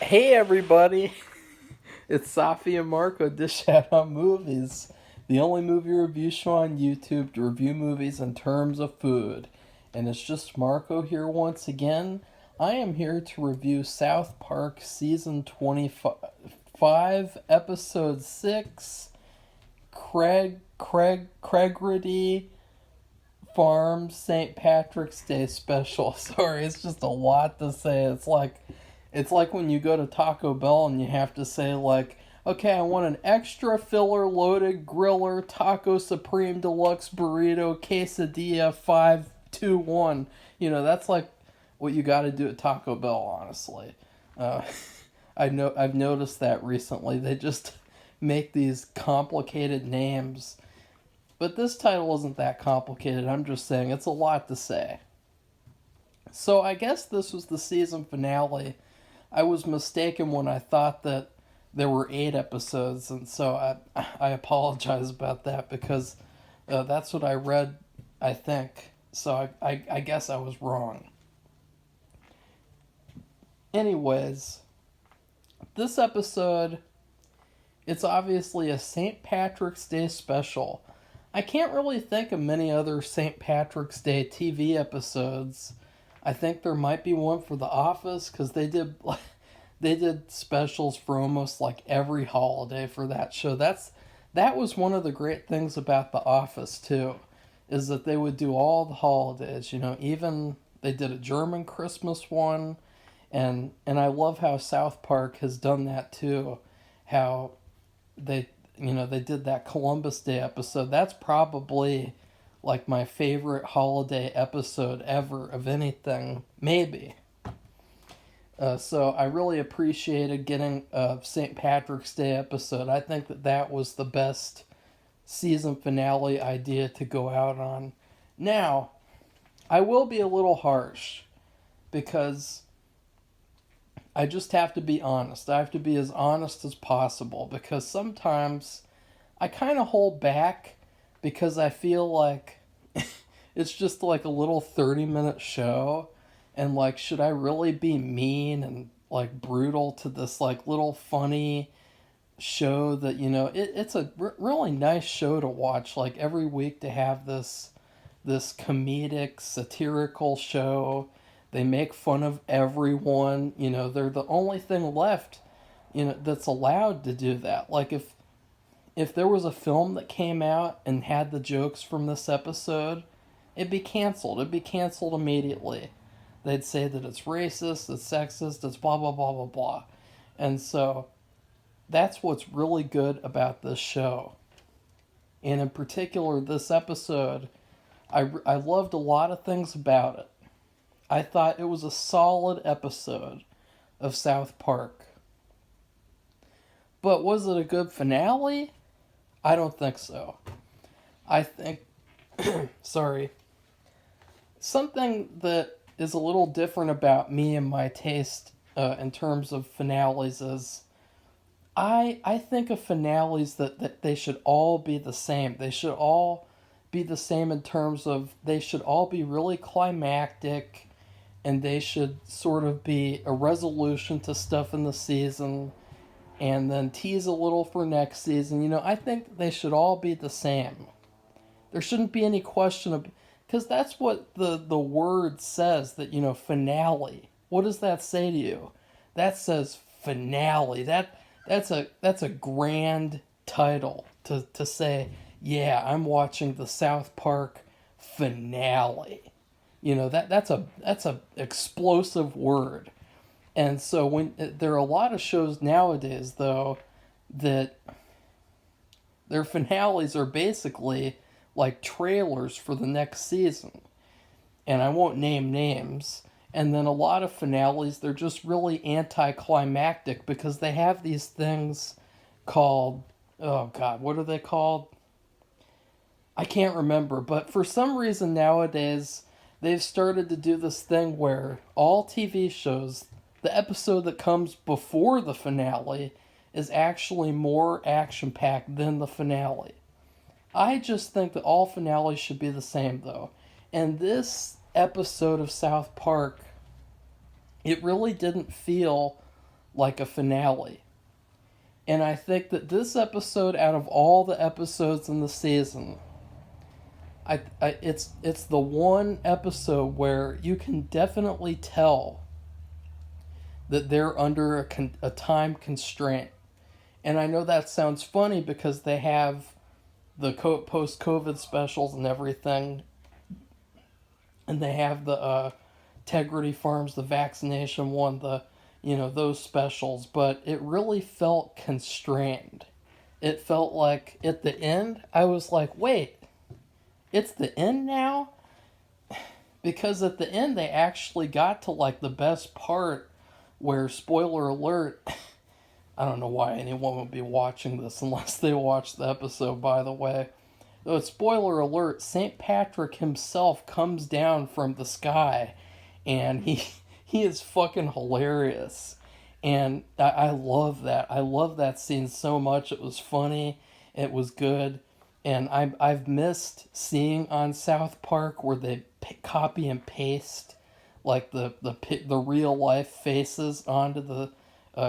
Hey everybody, it's Safi and Marco Dish Out on Movies, the only movie review show on YouTube to review movies in terms of food. And it's just Marco here once again. I am here to review South Park Season 25, Episode 6, Cregridee Farm St. Patrick's Day Special. Sorry, it's just a lot to say. It's like when you go to Taco Bell and you have to say like, okay, I want an extra filler loaded griller taco supreme deluxe burrito quesadilla 521. That's like what you got to do at Taco Bell, honestly. Uh, I've noticed that recently. They just make these complicated names. But this title isn't that complicated. I'm just saying it's a lot to say. So I guess this was the season finale. I was mistaken when I thought that there were 8 episodes, and so I apologize about that because that's what I read, I think. So I guess I was wrong. Anyways, this episode, it's obviously a St. Patrick's Day special. I can't really think of many other St. Patrick's Day TV episodes. I think there might be one for The Office because they did specials for almost like every holiday for that show. That was one of the great things about The Office too, is that they would do all the holidays. Even they did a German Christmas one, and I love how South Park has done that too. How they did that Columbus Day episode. That's probably like my favorite holiday episode ever of anything, maybe. So I really appreciated getting a St. Patrick's Day episode. I think that was the best season finale idea to go out on. Now, I will be a little harsh because I just have to be honest. I have to be as honest as possible because sometimes I kind of hold back because I feel like it's just like a little 30-minute show, and like should I really be mean and like brutal to this like little funny show that it's a really nice show to watch like every week, to have this comedic satirical show. They make fun of everyone. They're the only thing left that's allowed to do that. Like if there was a film that came out and had the jokes from this episode, it'd be canceled. It'd be canceled immediately. They'd say that it's racist, it's sexist, it's blah, blah, blah, blah, blah. And so that's what's really good about this show. And in particular, this episode, I loved a lot of things about it. I thought it was a solid episode of South Park. But was it a good finale? I don't think so. I think, sorry, something that is a little different about me and my taste in terms of finales is I think of finales that they should all be the same. They should all be the same in terms of they should all be really climactic, and they should sort of be a resolution to stuff in the season and then tease a little for next season. I think they should all be the same. There shouldn't be any question of, because that's what the word says, that finale. What does that say to you? That says finale. That's a grand title to say, yeah, I'm watching the South Park finale. That's a explosive word. And so when there are a lot of shows nowadays though that their finales are basically like trailers for the next season. And I won't name names. And then a lot of finales, they're just really anticlimactic because they have these things called, oh God, what are they called? I can't remember. But for some reason nowadays, they've started to do this thing where all TV shows, the episode that comes before the finale is actually more action packed than the finale. I just think that all finales should be the same, though. And this episode of South Park, it really didn't feel like a finale. And I think that this episode, out of all the episodes in the season, it's the one episode where you can definitely tell that they're under a time constraint. And I know that sounds funny because they have the post-COVID specials and everything, and they have the Cregridee Farms, the vaccination one, those specials. But it really felt constrained. It felt like at the end, I was like, wait, it's the end now? Because at the end, they actually got to like the best part where, spoiler alert, I don't know why anyone would be watching this unless they watched the episode, by the way. Though, spoiler alert, St. Patrick himself comes down from the sky, and he is fucking hilarious. And I love that. I love that scene so much. It was funny. It was good. And I've missed seeing on South Park where they copy and paste like the real life faces onto the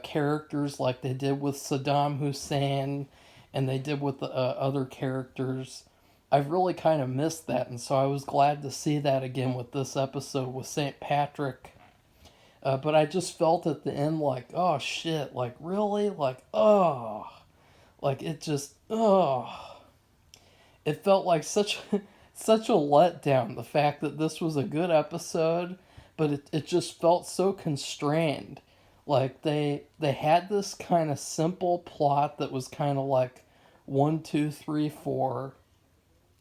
characters, like they did with Saddam Hussein and they did with the other characters. I've really kind of missed that, and so I was glad to see that again with this episode with St. Patrick. But I just felt at the end like, oh shit, like really? Like, oh. Like it just, oh. It felt like such such a letdown, the fact that this was a good episode, but it just felt so constrained. Like they had this kind of simple plot that was kind of like 1, 2, 3, 4.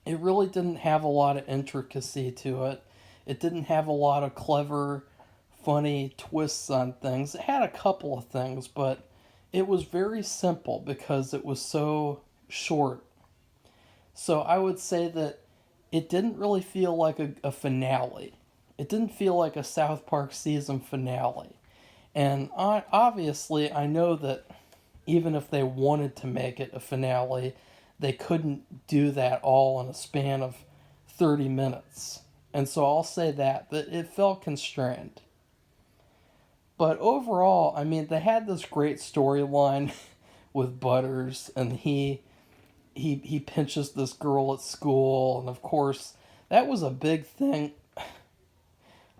It really didn't have a lot of intricacy to it. It didn't have a lot of clever, funny twists on things. It had a couple of things, but it was very simple because it was so short. So I would say that it didn't really feel like a finale. It didn't feel like a South Park season finale. And obviously, I know that even if they wanted to make it a finale, they couldn't do that all in a span of 30 minutes. And so I'll say that it felt constrained. But overall, I mean, they had this great storyline with Butters, and he pinches this girl at school, and of course, that was a big thing.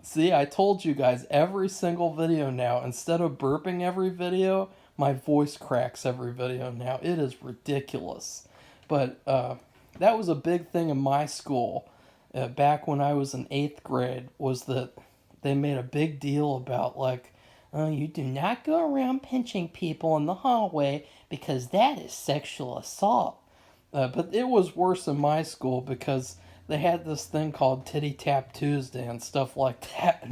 See, I told you guys, every single video now, instead of burping every video, my voice cracks every video now. It is ridiculous. But that was a big thing in my school back when I was in 8th grade, was that they made a big deal about, like, oh, you do not go around pinching people in the hallway because that is sexual assault. But it was worse in my school because they had this thing called Titty Tap Tuesday and stuff like that.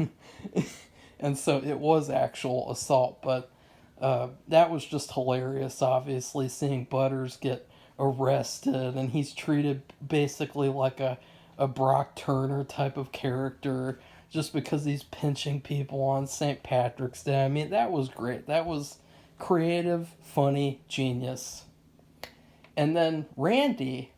And so it was actual assault. But that was just hilarious, obviously, seeing Butters get arrested. And he's treated basically like a Brock Turner type of character just because he's pinching people on St. Patrick's Day. I mean, that was great. That was creative, funny, genius. And then Randy,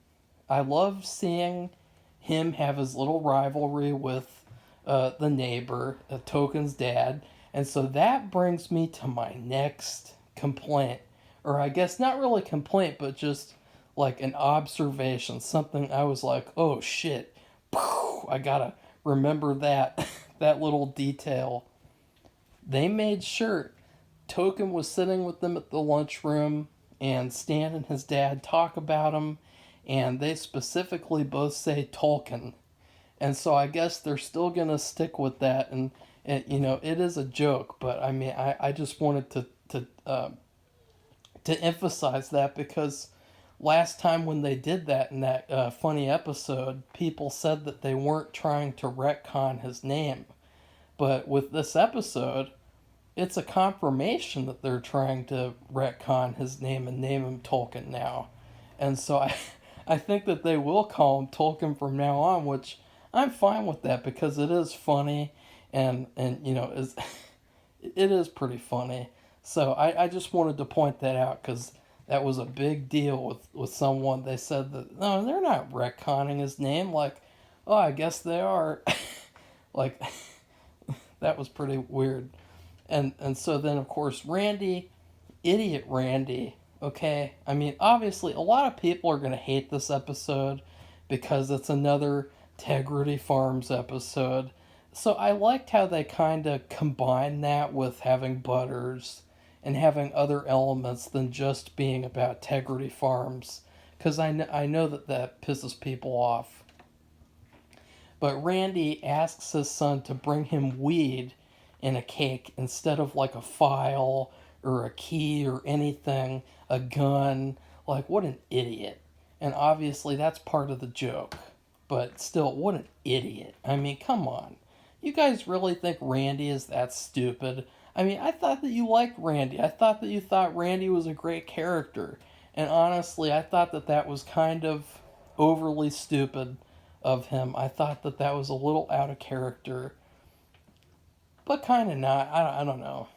I love seeing him have his little rivalry with the neighbor, Token's dad. And so that brings me to my next complaint. Or I guess not really complaint, but just like an observation. Something I was like, oh shit, I gotta remember that, that little detail. They made sure Token was sitting with them at the lunchroom, and Stan and his dad talk about him, and they specifically both say Tolkien. And so I guess they're still going to stick with that, and it is a joke, but I mean, I just wanted to emphasize that because last time when they did that in that funny episode, people said that they weren't trying to retcon his name. But with this episode, it's a confirmation that they're trying to retcon his name and name him Tolkien now. And so I think that they will call him Tolkien from now on, which I'm fine with that because it is funny and is it is pretty funny. So I just wanted to point that out because that was a big deal with someone. They said that, no, they're not retconning his name. Like, oh, I guess they are. Like, that was pretty weird. And so then of course Randy, idiot Randy, okay? I mean, obviously a lot of people are going to hate this episode because it's another Cregridee Farms episode. So I liked how they kind of combined that with having Butters and having other elements than just being about Cregridee Farms, because I know that that pisses people off. But Randy asks his son to bring him weed in a cake instead of like a file or a key or anything, a gun. Like, what an idiot. And obviously, that's part of the joke. But still, what an idiot. I mean, come on. You guys really think Randy is that stupid? I mean, I thought that you liked Randy. I thought that you thought Randy was a great character. And honestly, I thought that that was kind of overly stupid of him. I thought that that was a little out of character, but kind of not. I don't know.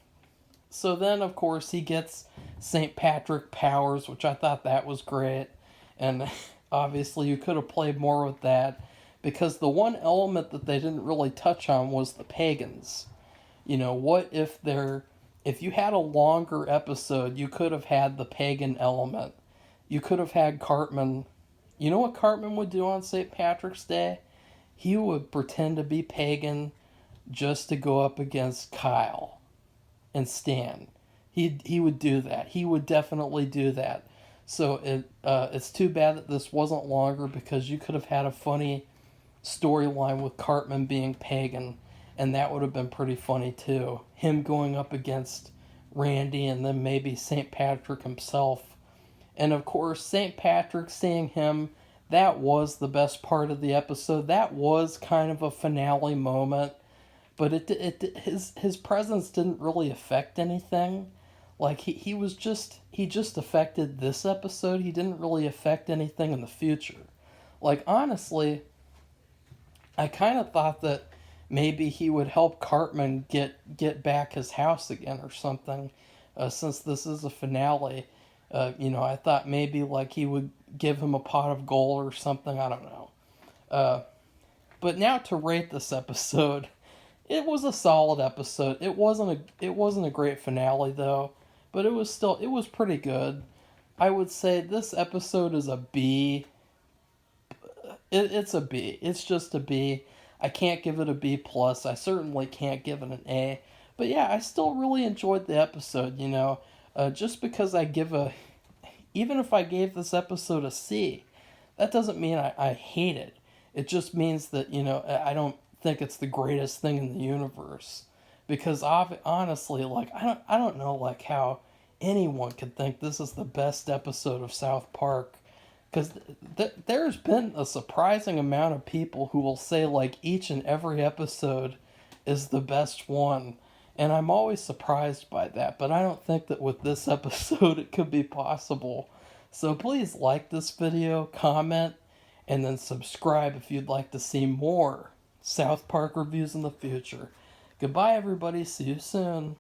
So then, of course, he gets St. Patrick powers, which I thought that was great. And obviously, you could have played more with that because the one element that they didn't really touch on was the pagans. You know, what if if you had a longer episode, you could have had the pagan element. You could have had Cartman. You know what Cartman would do on St. Patrick's Day? He would pretend to be pagan just to go up against Kyle and Stan. He would do that. He would definitely do that. So it's too bad that this wasn't longer because you could have had a funny storyline with Cartman being pagan, and that would have been pretty funny too. Him going up against Randy and then maybe St. Patrick himself. And of course, St. Patrick seeing him, that was the best part of the episode. That was kind of a finale moment, but his presence didn't really affect anything. Like he just affected this episode. He didn't really affect anything in the future. Like honestly, I kind of thought that maybe he would help Cartman get back his house again or something, since this is a finale. I thought maybe like he would give him a pot of gold or something. I don't know. But now to rate this episode, it was a solid episode. It wasn't a great finale though, but it was pretty good. I would say this episode is a B. It's a B. It's just a B. I can't give it a B plus. I certainly can't give it an A. But yeah, I still really enjoyed the episode. Just because even if I gave this episode a C, that doesn't mean I hate it. It just means that I don't think it's the greatest thing in the universe. Because honestly, like I don't know like how anyone could think this is the best episode of South Park. Because there's been a surprising amount of people who will say like each and every episode is the best one. And I'm always surprised by that. But I don't think that with this episode it could be possible. So please like this video, comment, and then subscribe if you'd like to see more South Park reviews in the future. Goodbye everybody, see you soon.